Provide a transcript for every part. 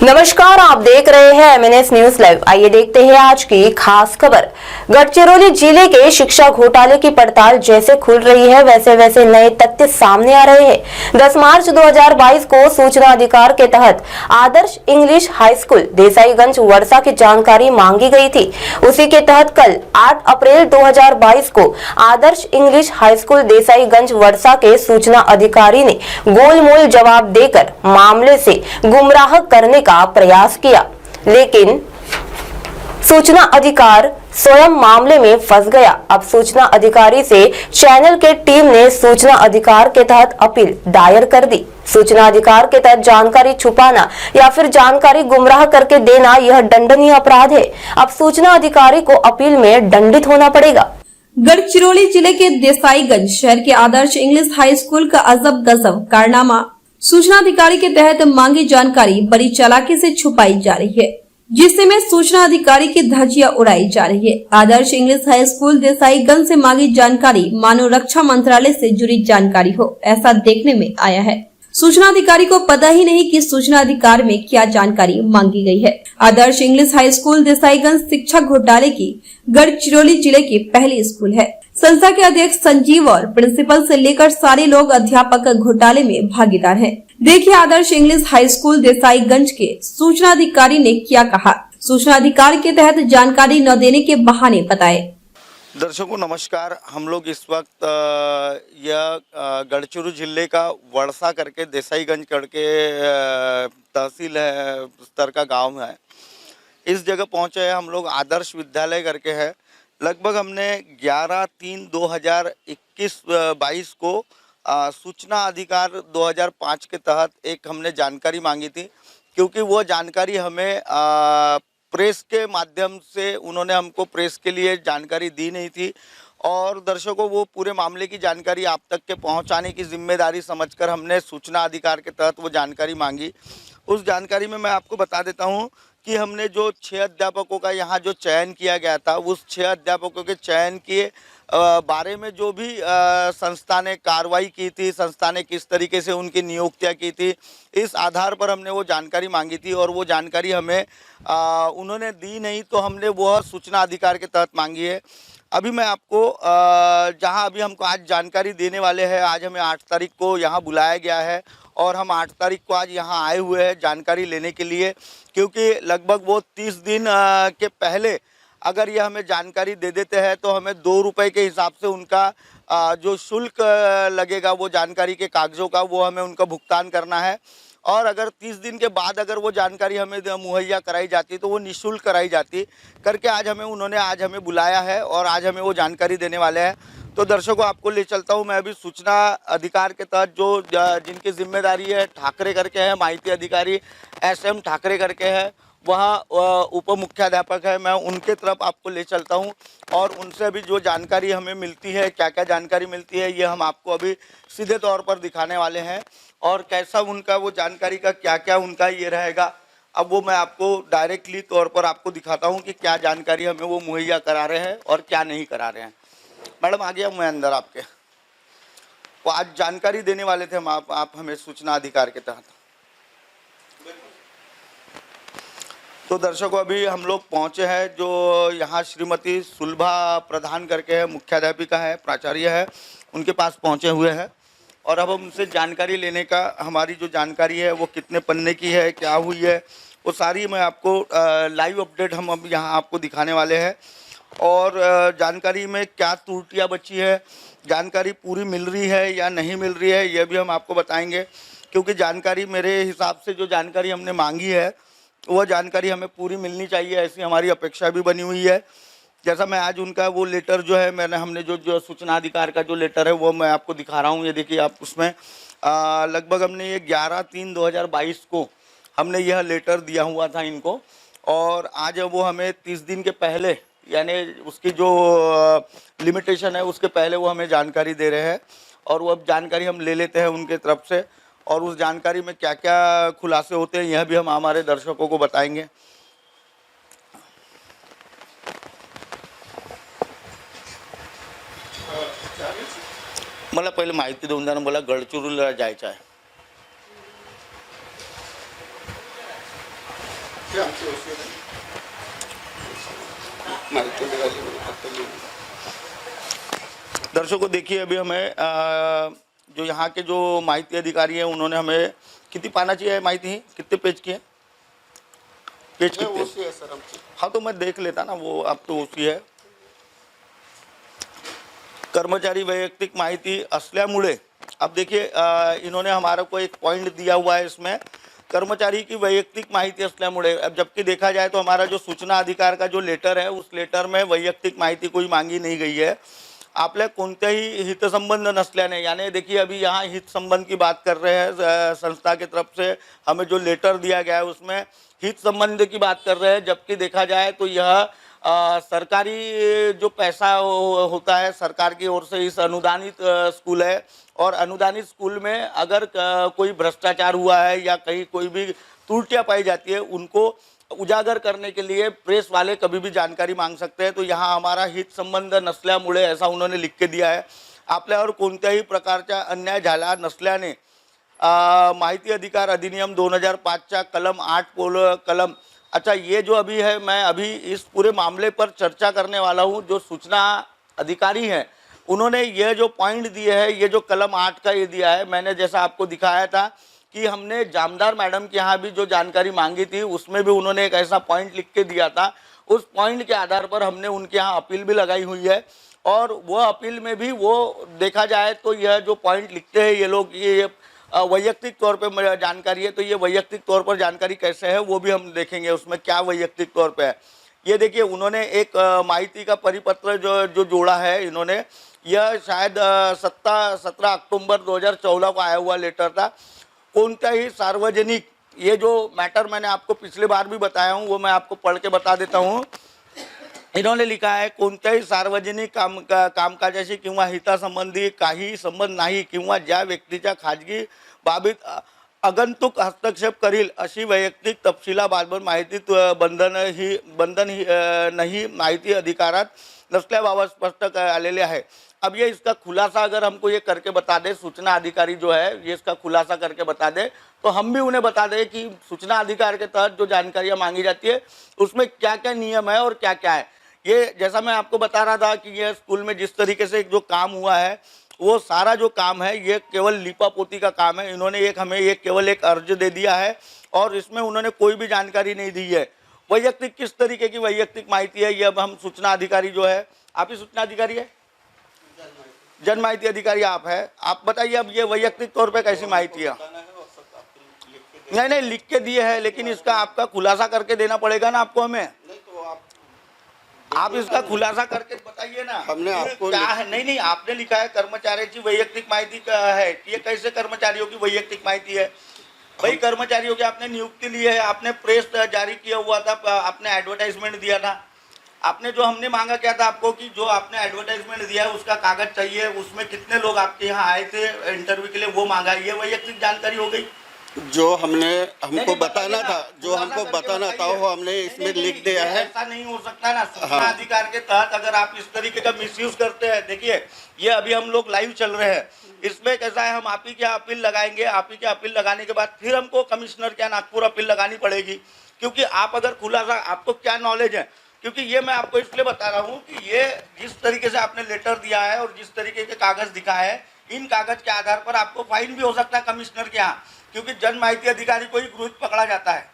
नमस्कार, आप देख रहे हैं MNS न्यूज लाइव। आइए देखते हैं आज की खास खबर। गढ़चिरौली जिले के शिक्षा घोटाले की पड़ताल जैसे खुल रही है वैसे वैसे नए तथ्य सामने आ रहे हैं। 10 मार्च 2022 को सूचना अधिकार के तहत आदर्श इंग्लिश हाई स्कूल देसाईगंज वर्षा की जानकारी मांगी गई थी। उसी के तहत कल 8 अप्रैल 2022 को आदर्श इंग्लिश हाई स्कूल देसाईगंज वर्षा के सूचना अधिकारी ने गोलमोल जवाब देकर मामले से गुमराह करने का प्रयास किया, लेकिन सूचना अधिकार स्वयं मामले में फंस गया। अब सूचना अधिकारी से चैनल के टीम ने सूचना अधिकार के तहत अपील दायर कर दी। सूचना अधिकार के तहत जानकारी छुपाना या फिर जानकारी गुमराह करके देना यह दंडनीय अपराध है। अब सूचना अधिकारी को अपील में दंडित होना पड़ेगा। गढ़चिरौली जिले के देसाईगंज शहर के आदर्श इंग्लिश हाई स्कूल का अजब गजब कारनामा सूचना अधिकारी के तहत मांगी जानकारी बड़ी चालाकी से छुपाई जा रही है, जिससे में सूचना अधिकारी की धज्जियां उड़ाई जा रही है। आदर्श इंग्लिश हाई स्कूल देसाईगंज से मांगी जानकारी मानो रक्षा मंत्रालय से जुड़ी जानकारी हो, ऐसा देखने में आया है। सूचना अधिकारी को पता ही नहीं कि सूचना अधिकार में क्या जानकारी मांगी गई है। आदर्श इंग्लिश हाई स्कूल देसाईगंज शिक्षा घोटाले की गढ़चिरौली जिले की पहली स्कूल है। संस्था के अध्यक्ष संजीव और प्रिंसिपल से लेकर सारे लोग अध्यापक घोटाले में भागीदार हैं। देखिए आदर्श इंग्लिश हाई स्कूल देसाईगंज के सूचना अधिकारी ने क्या कहा। सूचना अधिकारी के तहत जानकारी न देने के बहाने बताए। दर्शकों नमस्कार, हम लोग इस वक्त यह गढ़चिरौली जिले का वर्षा करके देसाईगंज करके तहसील है स्तर का गांव है। इस जगह पहुंचे हैं हम लोग। आदर्श विद्यालय करके है। लगभग हमने 11/3/2021-22 को सूचना अधिकार 2005 के तहत एक हमने जानकारी मांगी थी, क्योंकि वो जानकारी हमें प्रेस के माध्यम से उन्होंने हमको प्रेस के लिए जानकारी दी नहीं थी। और दर्शकों वो पूरे मामले की जानकारी आप तक के पहुंचाने की जिम्मेदारी समझकर हमने सूचना अधिकार के तहत वो जानकारी मांगी। उस जानकारी में मैं आपको बता देता हूं कि हमने जो 6 अध्यापकों का यहाँ जो चयन किया गया था, उस 6 अध्यापकों के चयन के बारे में जो भी संस्था ने कार्रवाई की थी, संस्था ने किस तरीके से उनकी नियुक्तियाँ की थी, इस आधार पर हमने वो जानकारी मांगी थी। और वो जानकारी हमें उन्होंने दी नहीं, तो हमने वह सूचना अधिकार के तहत मांगी है। अभी मैं आपको जहां अभी हमको आज जानकारी देने वाले हैं, आज हमें 8 तारीख को यहाँ बुलाया गया है और हम 8 तारीख को आज यहाँ आए हुए हैं जानकारी लेने के लिए, क्योंकि लगभग वो 30 दिन के पहले अगर ये हमें जानकारी दे देते हैं तो हमें 2 रुपये के हिसाब से उनका जो शुल्क लगेगा वो जानकारी के कागज़ों का, वो हमें उनका भुगतान करना है। और अगर 30 दिन के बाद अगर वो जानकारी हमें मुहैया कराई जाती तो वो निःशुल्क कराई जाती करके आज हमें बुलाया है और आज हमें वो जानकारी देने वाले हैं। तो दर्शकों आपको ले चलता हूँ मैं अभी सूचना अधिकार के तहत जो जिनकी जिम्मेदारी है ठाकरे करके है, माहिती अधिकारी SM ठाकरे करके है, वहाँ उप मुख्याध्यापक है। मैं उनके तरफ आपको ले चलता हूँ और उनसे अभी जो जानकारी हमें मिलती है, क्या क्या जानकारी मिलती है, ये हम आपको अभी सीधे तौर पर दिखाने वाले हैं। और कैसा उनका वो जानकारी का क्या क्या उनका ये रहेगा, अब वो मैं आपको डायरेक्टली तौर पर आपको दिखाता हूँ कि क्या जानकारी हमें वो मुहैया करा रहे हैं और क्या नहीं करा रहे हैं। मैडम आ गया मैं अंदर आपके, वो आज जानकारी देने वाले थे हम आप हमें सूचना अधिकार के तहत। तो दर्शकों अभी हम लोग पहुँचे हैं, जो यहाँ श्रीमती सुलभा प्रधान करके है, मुख्याध्यापिका है, प्राचार्य है, उनके पास पहुँचे हुए हैं। और अब हम उनसे जानकारी लेने का, हमारी जो जानकारी है वो कितने पन्ने की है, क्या हुई है, वो सारी मैं आपको लाइव अपडेट हम अब यहाँ आपको दिखाने वाले हैं। और जानकारी में क्या त्रुटियाँ बची है, जानकारी पूरी मिल रही है या नहीं मिल रही है, ये भी हम आपको बताएंगे। क्योंकि जानकारी मेरे हिसाब से जो जानकारी हमने मांगी है वह जानकारी हमें पूरी मिलनी चाहिए, ऐसी हमारी अपेक्षा भी बनी हुई है। जैसा मैं आज उनका वो लेटर जो है हमने जो सूचना अधिकार का जो लेटर है वो मैं आपको दिखा रहा हूँ। ये देखिए आप उसमें लगभग हमने ये 11/3/2022 को हमने यह लेटर दिया हुआ था इनको। और आज वो हमें 30 दिन के पहले, यानी उसकी जो लिमिटेशन है उसके पहले वो हमें जानकारी दे रहे हैं। और वो अब जानकारी हम ले लेते हैं उनके तरफ से, और उस जानकारी में क्या क्या खुलासे होते हैं यह भी हम हमारे दर्शकों को बताएंगे। मला पहिले माहिती देऊन द्या ना, मला गडचिरोलीला जायचं आहे। दर्शकों देखिए, अभी हमें जो यहाँ के जो माहिती अधिकारी हैं उन्होंने हमें कितनी पाना चाहिए माहिती ही कितने पेज की है, पेज कितने है सर? हाँ तो मैं देख लेता ना, वो अब तो उसी है। कर्मचारी वैयक्तिक माहिती असल्यामुळे, अब देखिए इन्होंने हमारा को एक पॉइंट दिया हुआ है इसमें, कर्मचारी की वैयक्तिक माहिती असल्यामुळे। अब जबकि देखा जाए तो हमारा जो सूचना अधिकार का जो लेटर है उस लेटर में वैयक्तिक माहिती कोई मांगी नहीं गई है। आपल्या कोणत्याही हितसंबंध नसल्याने, यानी देखिए अभी यहाँ हित संबंध की बात कर रहे हैं, संस्था की तरफ से हमें जो लेटर दिया गया है उसमें हित संबंध की बात कर रहे हैं, जबकि देखा जाए तो यह सरकारी जो पैसा होता है सरकार की ओर से इस अनुदानित स्कूल है, और अनुदानित स्कूल में अगर कोई भ्रष्टाचार हुआ है या कहीं कोई भी त्रुटियां पाई जाती है उनको उजागर करने के लिए प्रेस वाले कभी भी जानकारी मांग सकते हैं। तो यहाँ हमारा हित संबंध नसल्यामुळे ऐसा उन्होंने लिख के दिया है। आपल्यावर कोणत्याही प्रकारचा अन्याय झाला नसल्याने माहिती अधिकार अधिनियम 2005 कलम 8 कलम, अच्छा ये जो अभी है, मैं अभी इस पूरे मामले पर चर्चा करने वाला हूँ। जो सूचना अधिकारी हैं उन्होंने ये जो पॉइंट दिए हैं, ये जो कलम 8 का ये दिया है, मैंने जैसा आपको दिखाया था कि हमने जामदार मैडम के यहाँ भी जो जानकारी मांगी थी उसमें भी उन्होंने एक ऐसा पॉइंट लिख के दिया था। उस पॉइंट के आधार पर हमने उनके यहाँ अपील भी लगाई हुई है, और वो अपील में भी वो देखा जाए तो यह जो पॉइंट लिखते हैं ये लोग, ये वैयक्तिक तौर पे जानकारी है। तो ये वैयक्तिक तौर पर जानकारी कैसे है वो भी हम देखेंगे, उसमें क्या वैयक्तिक तौर पे है। ये देखिए उन्होंने एक माहिती का परिपत्र जो जोड़ा है इन्होंने, यह शायद 17 अक्टूबर 2014 को आया हुआ लेटर था। कोणत्याही सार्वजनिक, ये जो मैटर मैंने आपको पिछले बार भी बताया हूँ वो मैं आपको पढ़ के बता देता हूँ। इन्होंने लिखा है, कोणत्याही सार्वजनिक कामकाजाशी किंवा हितासंबंधी काही संबंध नाही किंवा ज्या व्यक्तीच्या खाजगी बाबीत आगंतुक हस्तक्षेप करील अशी वैयक्तिक तपशिलाबाबत माहिती बंधन नाही माहिती अधिकारात नसल्याबाबत स्पष्ट आलेले आहे। अब ये इसका खुलासा अगर हमको ये करके बता दे, सूचना अधिकारी जो है ये इसका खुलासा करके बता दे तो हम भी उन्हें बता दें कि सूचना अधिकार के तहत जो जानकारियाँ मांगी जाती है उसमें क्या क्या नियम है और क्या क्या है। ये जैसा मैं आपको बता रहा था कि ये स्कूल में जिस तरीके से जो काम हुआ है वो सारा जो काम है ये केवल लिपापोती का काम है। इन्होंने हमें ये केवल एक अर्ज दे दिया है और इसमें उन्होंने कोई भी जानकारी नहीं दी है। वैयक्तिक किस तरीके की वैयक्तिक माहिती है ये अब हम सूचना अधिकारी जो है, आप ही सूचना अधिकारी है, जन माहिती अधिकारी आप है, आप बताइए अब ये वैयक्तिक तौर पे कैसी माहिती है? नहीं लिख के दिए है, लेकिन इसका आपका खुलासा करके देना पड़ेगा ना आपको हमें। आप इसका खुलासा करके बताइए ना। हमने आपको क्या है? नहीं आपने लिखा है कर्मचाऱ्याची वैयक्तिक माहिती का है, ये कैसे कर्मचारियों की वैयक्तिक माहिती है? भाई कर्मचारियों की आपने नियुक्ति ली है, आपने प्रेस जारी किया हुआ था, आपने एडवर्टाइजमेंट दिया था, आपने जो हमने मांगा क्या था आपको कि जो आपने एडवर्टाइजमेंट दिया है उसका कागज चाहिए, उसमें कितने लोग आपके यहाँ आए थे इंटरव्यू के लिए वो मांगा, ये वैयक्तिक जानकारी हो गई। जो हमको बताना था, जो हमको बताना था वो हमने इसमें लिख दिया है। ऐसा नहीं हो सकता ना, सूचना अधिकार के तहत अगर आप इस तरीके का मिसयूज करते हैं। देखिए ये अभी हम लोग लाइव चल रहे हैं, इसमें कैसा है, हम आप ही के अपील लगाएंगे, आप ही के अपील लगाने के बाद फिर हमको कमिश्नर क्या नागपुर अपील लगानी पड़ेगी, क्योंकि आप अगर खुलासा, आपको क्या नॉलेज है, क्योंकि ये मैं आपको इसलिए बता रहा हूँ कि ये जिस तरीके से आपने लेटर दिया है और जिस तरीके के कागज दिखाए है, इन कागज के आधार पर आपको फाइन भी हो सकता है कमिश्नर के यहाँ, क्योंकि जन माहिती अधिकारी को ही गृहित पकड़ा जाता है।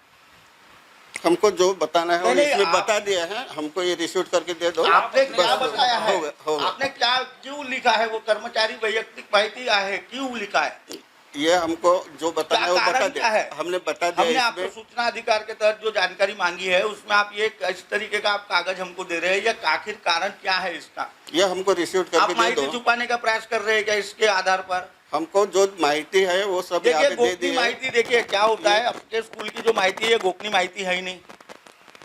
हमको जो बताना है नहीं, इसमें बता दिया है, हमको ये रिसीव करके दे दो। आपने क्या बताया है? होगा। आपने क्या क्यों लिखा है? वो कर्मचारी वैयक्तिक माहिती है, क्यों लिखा है? ये हमको जो बताना है वो बता दिया है, हमने बता दिया। हमने आपको सूचना अधिकार के तहत जो जानकारी मांगी है उसमें आप ये इस तरीके का आप कागज हमको दे रहे हैं, ये आखिर कारण क्या है इसका? ये हमको रिसीव करके आप दे माहिती दो। छुपाने का प्रयास कर रहे हैं क्या इसके आधार पर? हमको जो माहिती है वो सब देखिए यहाँ पे दे गोपनीय दी माहिती, देखिए क्या होता है, आपके स्कूल की जो माहिती है गोपनीय माहिती है ही नहीं।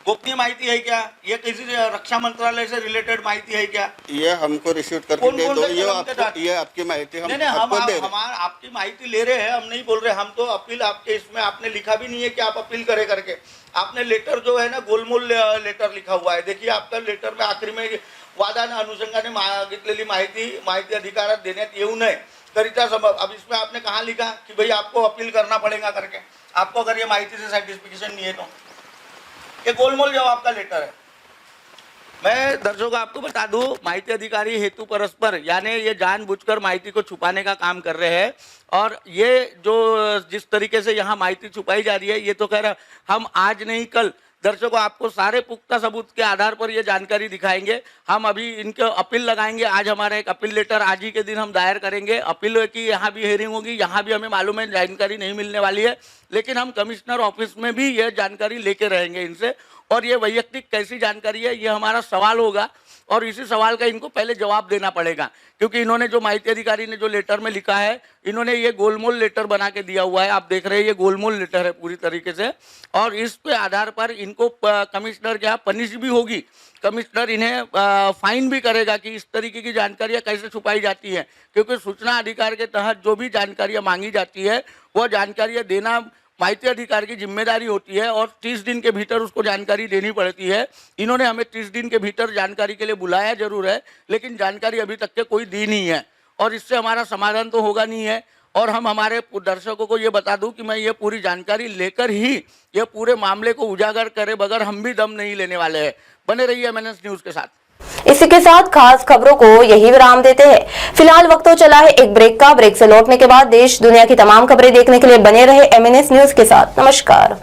गोपनीय माहिती है क्या? ये किसी रक्षा मंत्रालय से रिलेटेड माहिती है क्या? ये हमको रिसीव करके दे दो। ये आपकी माहिती हम आपको दे रहे हैं। आपकी माहिती ले रहे हैं, हम नहीं बोल रहे, हम तो अपील आपके इसमें आपने लिखा भी नहीं है कि आप अपील करे करके। आपने लेटर जो है ना गोलमोल लेटर लिखा हुआ है। देखिए आपका लेटर में आखिरी में वादाने अनुषंगाने मागितलेली माहिती अधिकारात देण्यात येऊ नये करिता संभव। अब इसमें आपने कहाँ लिखा कि भाई आपको अपील करना पड़ेगा करके? आपको अगर ये माहिती से सेटिस्फिकेशन नहीं है तो ये गोलमोल जवाब का लेटर है। मैं दर्शकों को आपको बता दूं, माहिती अधिकारी हेतु परस्पर यानी ये जानबूझकर माहिती को छुपाने का काम कर रहे हैं। और ये जो जिस तरीके से यहाँ माहिती छुपाई जा रही है, ये तो खैर हम आज नहीं कल दर्शकों आपको सारे पुख्ता सबूत के आधार पर ये जानकारी दिखाएंगे। हम अभी इनके अपील लगाएंगे। आज हमारा एक अपील लेटर आज ही के दिन हम दायर करेंगे। अपील की यहाँ भी हेयरिंग होगी, यहाँ भी हमें मालूम है जानकारी नहीं मिलने वाली है, लेकिन हम कमिश्नर ऑफिस में भी यह जानकारी लेके रहेंगे इनसे। और ये वैयक्तिक कैसी जानकारी है, ये हमारा सवाल होगा और इसी सवाल का इनको पहले जवाब देना पड़ेगा, क्योंकि इन्होंने जो माहिती अधिकारी ने जो लेटर में लिखा है, इन्होंने ये गोलमोल लेटर बना के दिया हुआ है। आप देख रहे हैं ये गोलमोल लेटर है पूरी तरीके से। और इस पे आधार पर इनको कमिश्नर क्या पनिश भी होगी, कमिश्नर इन्हें फाइन भी करेगा कि इस तरीके की जानकारियां कैसे छुपाई जाती हैं, क्योंकि सूचना अधिकार के तहत जो भी जानकारियां मांगी जाती है वह जानकारियां देना माहिती अधिकार की जिम्मेदारी होती है और 30 दिन के भीतर उसको जानकारी देनी पड़ती है। इन्होंने हमें 30 दिन के भीतर जानकारी के लिए बुलाया जरूर है, लेकिन जानकारी अभी तक के कोई दी नहीं है और इससे हमारा समाधान तो होगा नहीं है। और हम हमारे दर्शकों को ये बता दूं कि मैं ये पूरी जानकारी लेकर ही ये पूरे मामले को उजागर करे बगैर हम भी दम नहीं लेने वाले हैं। बने रहिए MNS न्यूज के साथ। इसी के साथ खास खबरों को यही विराम देते हैं। फिलहाल वक्त तो चला है एक ब्रेक का। ब्रेक से लौटने के बाद देश दुनिया की तमाम खबरें देखने के लिए बने रहे MNS न्यूज के साथ। नमस्कार।